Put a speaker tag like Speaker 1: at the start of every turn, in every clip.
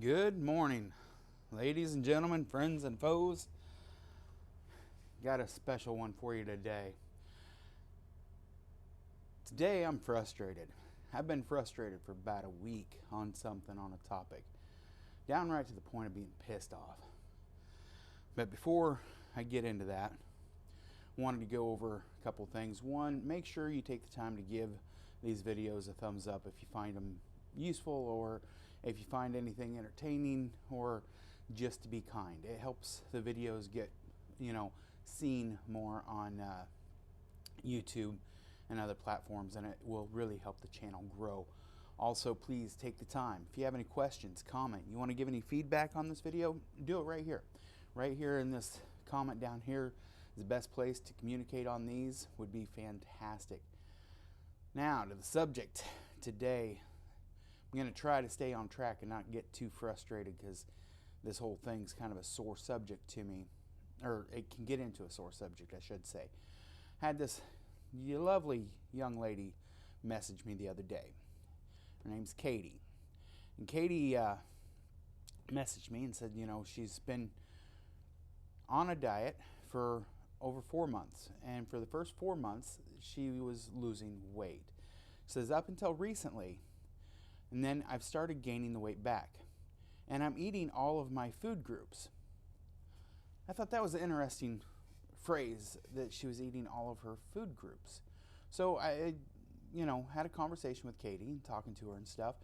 Speaker 1: Good morning, ladies and gentlemen, friends and foes. Got a special one for you today. Today I'm frustrated. I've been frustrated for about a week on something, on a topic, downright to the point of being pissed off. But before I get into that, I wanted to go over a couple things. One, make sure you take the time to give these videos a thumbs up if you find them useful, or if you find anything entertaining, or just to be kind. It helps the videos get, seen more on YouTube and other platforms, and it will really help the channel grow. Also, please take the time. If you have any questions, comment, you want to give any feedback on this video, do it right here. Right here in this comment down here is the best place to communicate on these. Would be fantastic. Now to the subject today. I'm going to try to stay on track and not get too frustrated, because this whole thing's kind of a sore subject to me, or it can get into a sore subject, I should say. Had this lovely young lady message me the other day. Her name's Katie. And Katie messaged me and said, she's been on a diet for over 4 months. And for the first 4 months, she was losing weight. Says up until recently, and then I've started gaining the weight back. And I'm eating all of my food groups. I thought that was an interesting phrase, that she was eating all of her food groups. So I, had a conversation with Katie and talking to her and stuff,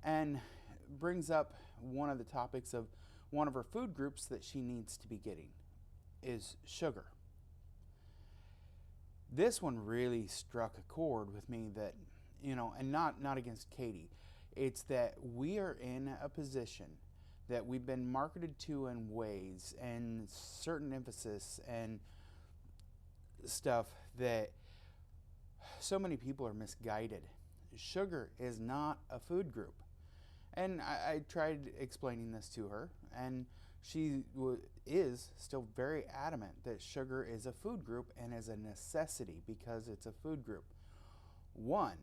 Speaker 1: and brings up one of the topics of one of her food groups that she needs to be getting is sugar. This one really struck a chord with me, that, and not against Katie. It's that we are in a position that we've been marketed to in ways and certain emphasis and stuff that so many people are misguided. Sugar is not a food group. And I tried explaining this to her, and she is still very adamant that sugar is a food group and is a necessity because it's a food group. One,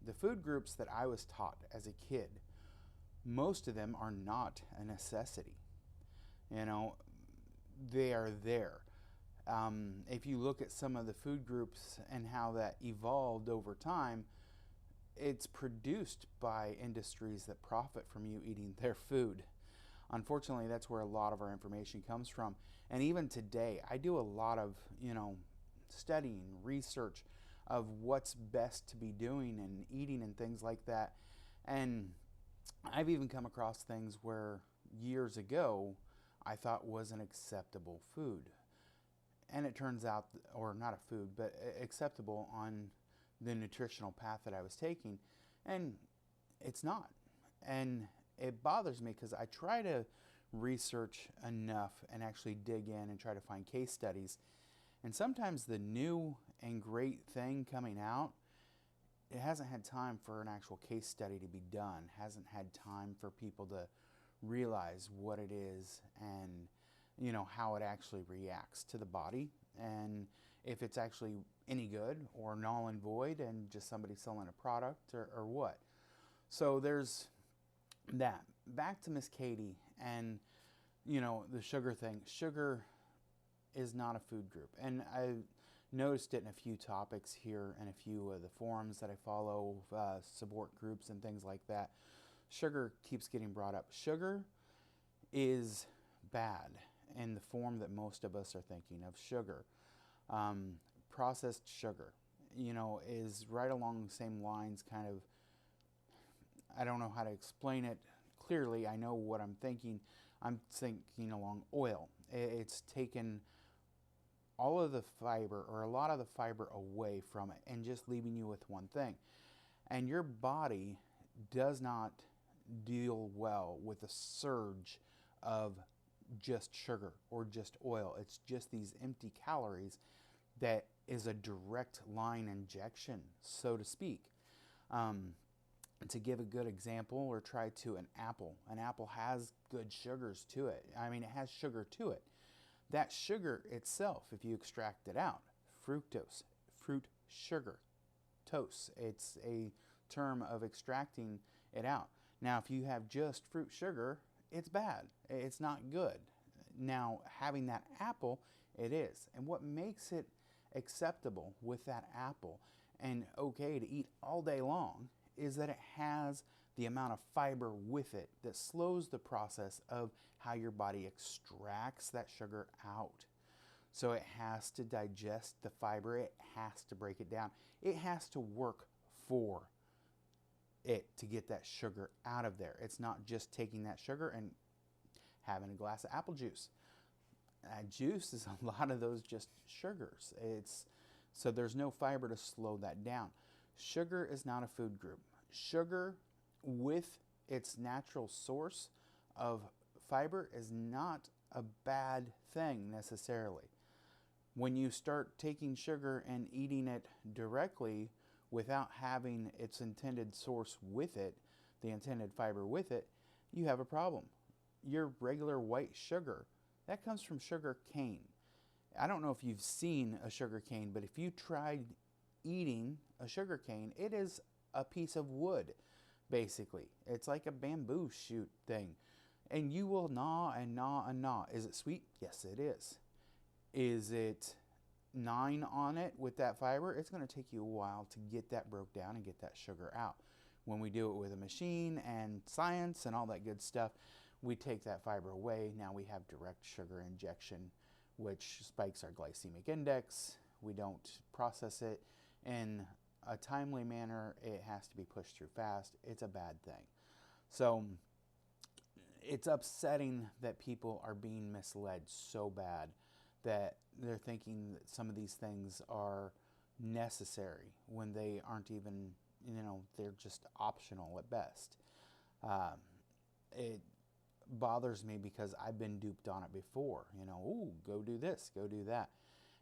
Speaker 1: the food groups that I was taught as a kid, most of them are not a necessity. They are there. If you look at some of the food groups and how that evolved over time, it's produced by industries that profit from you eating their food. Unfortunately, that's where a lot of our information comes from. And even today, I do a lot of, studying, research of what's best to be doing and eating and things like that. And I've even come across things where years ago I thought was an acceptable food. And it turns out, or not a food, but acceptable on the nutritional path that I was taking. And it's not. And it bothers me, because I try to research enough and actually dig in and try to find case studies. And sometimes the new and great thing coming out, it hasn't had time for an actual case study to be done, hasn't had time for people to realize what it is and how it actually reacts to the body, and if it's actually any good or null and void and just somebody selling a product, or what. So there's that. Back to Miss Katie and the sugar thing. Sugar is not a food group, and I noticed it in a few topics here and a few of the forums that I follow, support groups and things like that. Sugar keeps getting brought up. Sugar is bad in the form that most of us are thinking of sugar. Processed sugar, is right along the same lines, kind of. I don't know how to explain it clearly. I know what I'm thinking. I'm thinking along oil. It's taken all of the fiber, or a lot of the fiber, away from it and just leaving you with one thing. And your body does not deal well with a surge of just sugar or just oil. It's just these empty calories that is a direct line injection, so to speak. To give a good example, or try to, an apple. An apple has good sugars to it. I mean, it has sugar to it. That sugar itself, if you extract it out, fructose, fruit sugar, tose, it's a term of extracting it out. Now, if you have just fruit sugar, it's bad. It's not good. Now, having that apple, it is. And what makes it acceptable with that apple and okay to eat all day long is that it has the amount of fiber with it that slows the process of how your body extracts that sugar out. So it has to digest the fiber, it has to break it down, it has to work for it to get that sugar out of there. It's not just taking that sugar and having a glass of apple juice. Juice is a lot of those just sugars. So there's no fiber to slow that down. Sugar is not a food group. Sugar with its natural source of fiber is not a bad thing necessarily. When you start taking sugar and eating it directly without having its intended source with it, the intended fiber with it, you have a problem. Your regular white sugar, that comes from sugar cane. I don't know if you've seen a sugar cane, but if you tried eating a sugar cane, it is a piece of wood, basically. It's like a bamboo shoot thing. And you will gnaw and gnaw and gnaw. Is it sweet? Yes, it is. Is it gnawing on it with that fiber? It's going to take you a while to get that broke down and get that sugar out. When we do it with a machine and science and all that good stuff, we take that fiber away. Now we have direct sugar injection, which spikes our glycemic index. We don't process it in a timely manner. It has to be pushed through fast. It's a bad thing. So it's upsetting that people are being misled so bad that they're thinking that some of these things are necessary when they aren't even, they're just optional at best. It bothers me because I've been duped on it before. Ooh, go do this, go do that.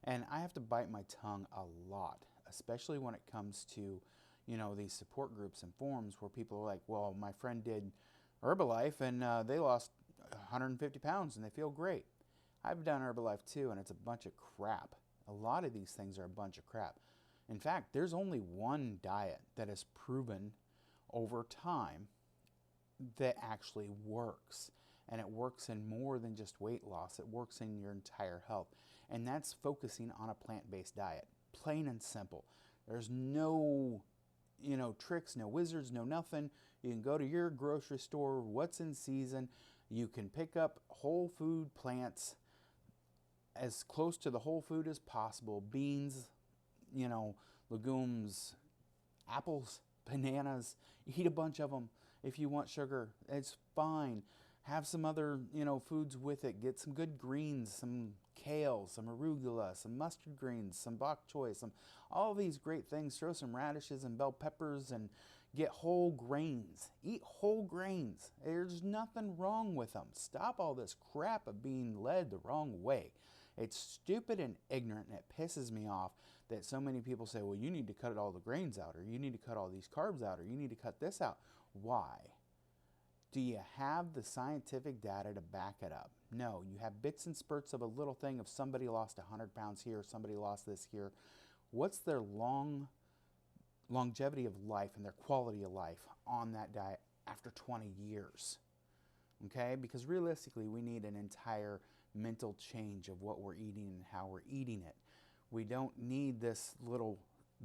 Speaker 1: And I have to bite my tongue a lot, especially when it comes to, these support groups and forums where people are like, well, my friend did Herbalife and they lost 150 pounds and they feel great. I've done Herbalife too, and it's a bunch of crap. A lot of these things are a bunch of crap. In fact, there's only one diet that is proven over time that actually works. And it works in more than just weight loss. It works in your entire health. And that's focusing on a plant-based diet. Plain and simple. There's no, tricks, no wizards, no nothing. You can go to your grocery store, what's in season. You can pick up whole food plants as close to the whole food as possible. Beans, legumes, apples, bananas. Eat a bunch of them. If you want sugar, it's fine. Have some other, foods with it. Get some good greens, some kale, some arugula, some mustard greens, some bok choy, all these great things. Throw some radishes and bell peppers and get whole grains. Eat whole grains. There's nothing wrong with them. Stop all this crap of being led the wrong way. It's stupid and ignorant, and it pisses me off that so many people say, well, you need to cut all the grains out, or you need to cut all these carbs out, or you need to cut this out. Why? Do you have the scientific data to back it up? No, you have bits and spurts of a little thing of somebody lost 100 pounds here, somebody lost this here. What's their longevity of life and their quality of life on that diet after 20 years? Okay, because realistically, we need an entire mental change of what we're eating and how we're eating it. We don't need this little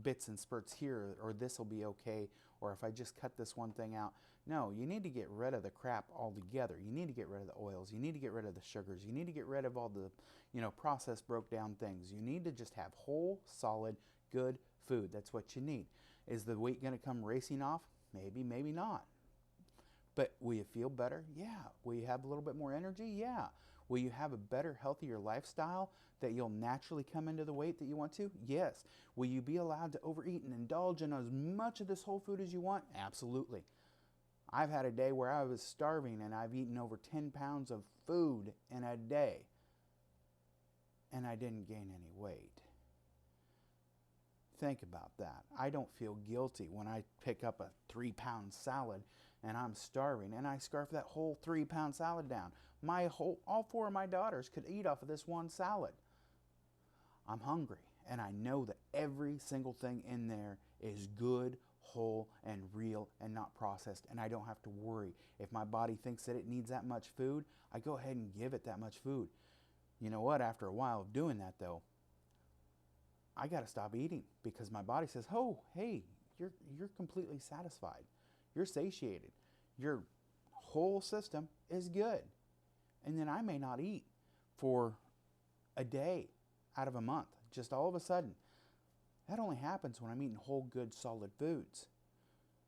Speaker 1: bits and spurts here, or this will be okay, or if I just cut this one thing out. No, you need to get rid of the crap altogether. You need to get rid of the oils. You need to get rid of the sugars. You need to get rid of all the, processed, broke down things. You need to just have whole, solid, good food. That's what you need. Is the weight going to come racing off? Maybe, maybe not. But will you feel better? Yeah. Will you have a little bit more energy? Yeah. Will you have a better, healthier lifestyle that you'll naturally come into the weight that you want to? Yes. Will you be allowed to overeat and indulge in as much of this whole food as you want? Absolutely. I've had a day where I was starving and I've eaten over 10 pounds of food in a day, and I didn't gain any weight. Think about that. I don't feel guilty when I pick up a 3-pound salad and I'm starving and I scarf that whole 3-pound salad down. All 4 of my daughters could eat off of this one salad. I'm hungry, and I know that every single thing in there is good, whole and real and not processed, and I don't have to worry. If my body thinks that it needs that much food, I go ahead and give it that much food. You know what? After a while of doing that, though, I got to stop eating because my body says, "Oh, hey, you're completely satisfied. You're satiated. Your whole system is good." And then I may not eat for a day out of a month. Just all of a sudden. That only happens when I'm eating whole, good, solid foods.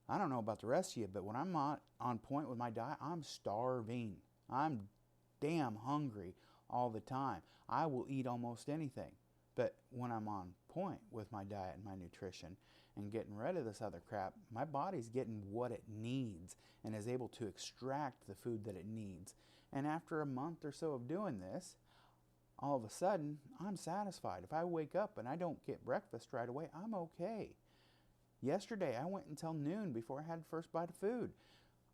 Speaker 1: I don't know about the rest of you, but when I'm not on point with my diet, I'm starving. I'm damn hungry all the time. I will eat almost anything. But when I'm on point with my diet and my nutrition and getting rid of this other crap, my body's getting what it needs and is able to extract the food that it needs. And after a month or so of doing this, all of a sudden, I'm satisfied. If I wake up and I don't get breakfast right away, I'm okay. Yesterday, I went until noon before I had the first bite of food.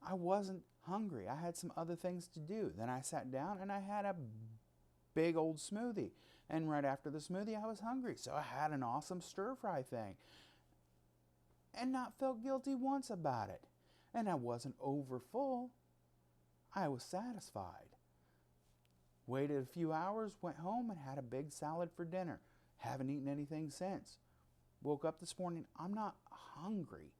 Speaker 1: I wasn't hungry. I had some other things to do. Then I sat down and I had a big old smoothie. And right after the smoothie, I was hungry. So I had an awesome stir-fry thing and not felt guilty once about it. And I wasn't over full. I was satisfied. Waited a few hours, went home and had a big salad for dinner. Haven't eaten anything since. Woke up this morning, I'm not hungry.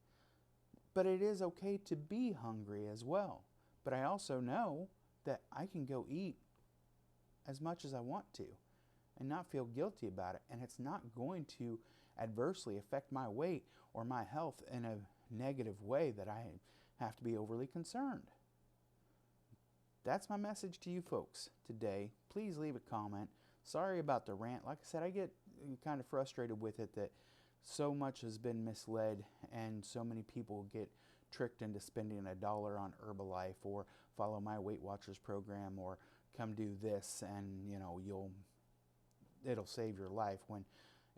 Speaker 1: But it is okay to be hungry as well. But I also know that I can go eat as much as I want to and not feel guilty about it. And it's not going to adversely affect my weight or my health in a negative way that I have to be overly concerned. That's my message to you folks today. Please leave a comment. Sorry about the rant. Like I said, I get kind of frustrated with it that so much has been misled and so many people get tricked into spending $1 on Herbalife or follow my Weight Watchers program or come do this and it'll save your life when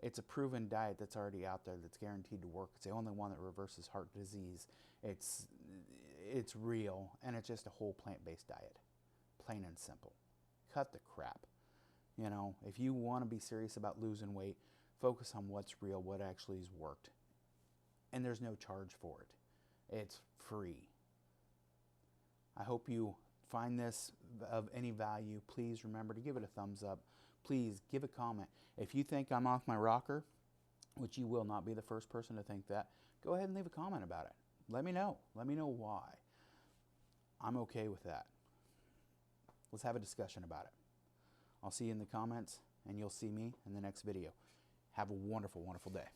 Speaker 1: it's a proven diet that's already out there that's guaranteed to work. It's the only one that reverses heart disease. It's real, and it's just a whole plant-based diet, plain and simple. Cut the crap. If you want to be serious about losing weight, focus on what's real, what actually has worked. And there's no charge for it. It's free. I hope you find this of any value. Please remember to give it a thumbs up. Please give a comment. If you think I'm off my rocker, which you will not be the first person to think that, go ahead and leave a comment about it. Let me know. Let me know why. I'm okay with that. Let's have a discussion about it. I'll see you in the comments, and you'll see me in the next video. Have a wonderful, wonderful day.